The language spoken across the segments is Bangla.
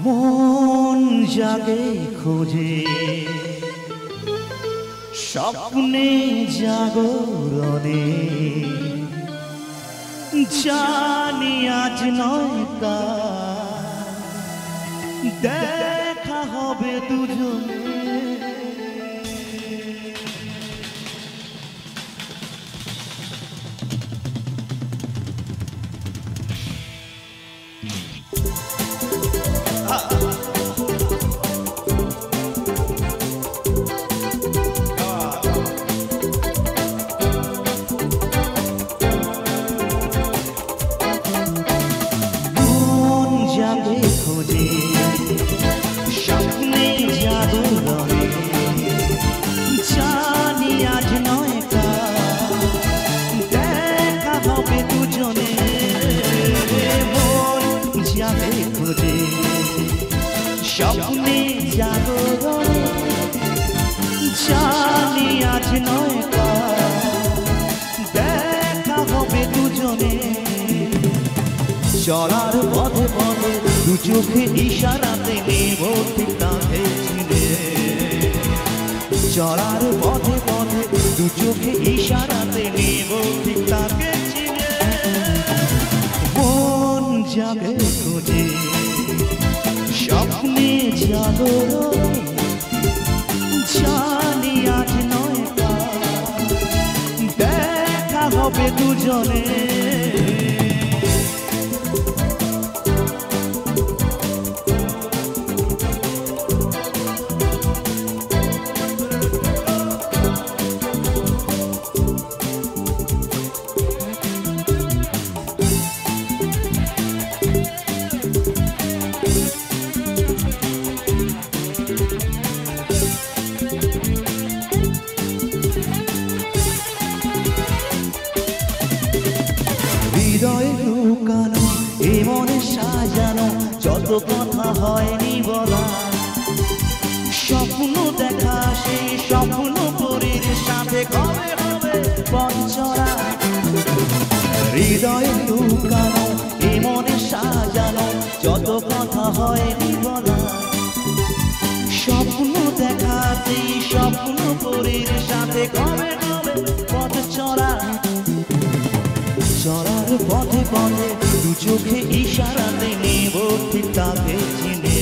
মন জাগে খোঁজে স্বপ্নে জাগরণে জানি আজ নয় কাল দেখা হবে দুজনে স্বপ্নে জাগরণে জানি আজ নয় দেখা হবে দুজনে চলার পথে পথে দু চোখে ইশারাতে নেব ঠিক তাকে চিনে চলার পথে পথে দু চোখে ইশারাতে নেব ঠিক তাকে চিনে মন জাগে খোঁজে স্বপ্নে জাগরণে জানি আজ নয় দেখা হবে দুজনে হৃদয়ে লুকানো এ মনে সাজানো যত কথা হয়নি বলা স্বপ্ন দেখা সেই স্বপ্ন পরীর সাথে কবে হবে পঞ্চরা হৃদয়ে লুকানো এ মনে সাজানো যত কথা হয়নি বলা স্বপ্ন দেখা সেই স্বপ্ন পরীর সাথে কবে হবে পথ চলা চলার পথে পথে দু চোখে ইশারাতে নেব ঠিক তাকে চিনে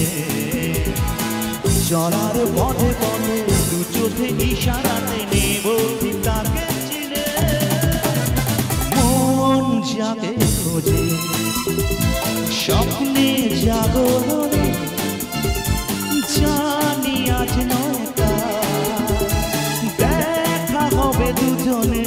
চলার পথে পথে দু চোখে ইশারাতে নেব ঠিক তাকে চিনে মন জাগে খোঁজে স্বপ্নে জাগরণে জানি আজ নয় দেখা হবে দুজনে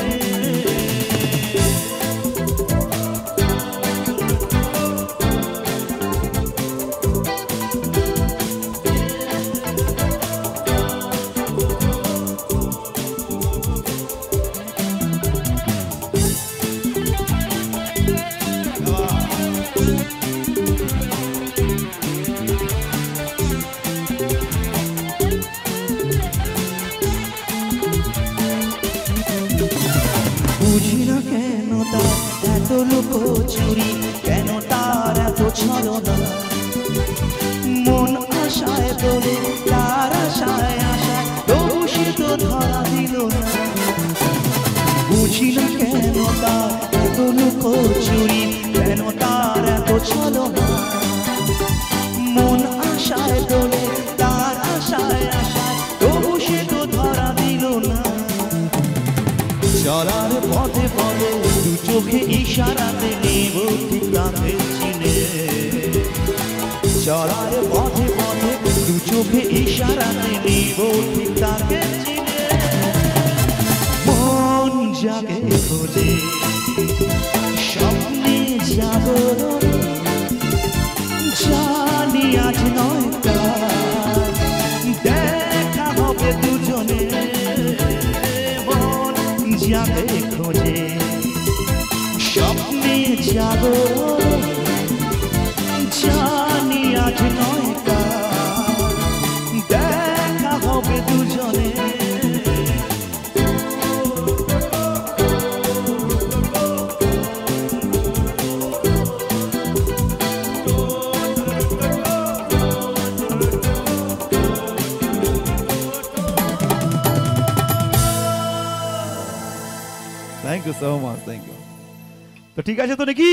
বুঝি না কেন তার এত লুকোচুরি কেন তার এত ছলনা মন আশায় বলে তার আশায় আশায় তবু সে তো ধরা দিল না বুঝি না কেন তার এত লুকোচুরি কেন তার এত ছলনা মন আশায় বলে তার আশায় আশায় তবু সে তো ধরা দিল না চলার পথে পথে দু চোখে ইশারাতে নেব ঠিক তাকে চিনে চলার পথে পথে দু চোখে ইশারাতে নেব ঠিক তাকে চিনে মন জাগে খোঁজে স্বপ্নে জাগরণে জানি আজ নয় দেখা হবে দুজনে জাগে খোঁজে স্বপ্নে জাগরণে জানি আজ নয় দেখা হবে দুজনে thank you so much, thank you. তো ঠিক আছে তো নাকি?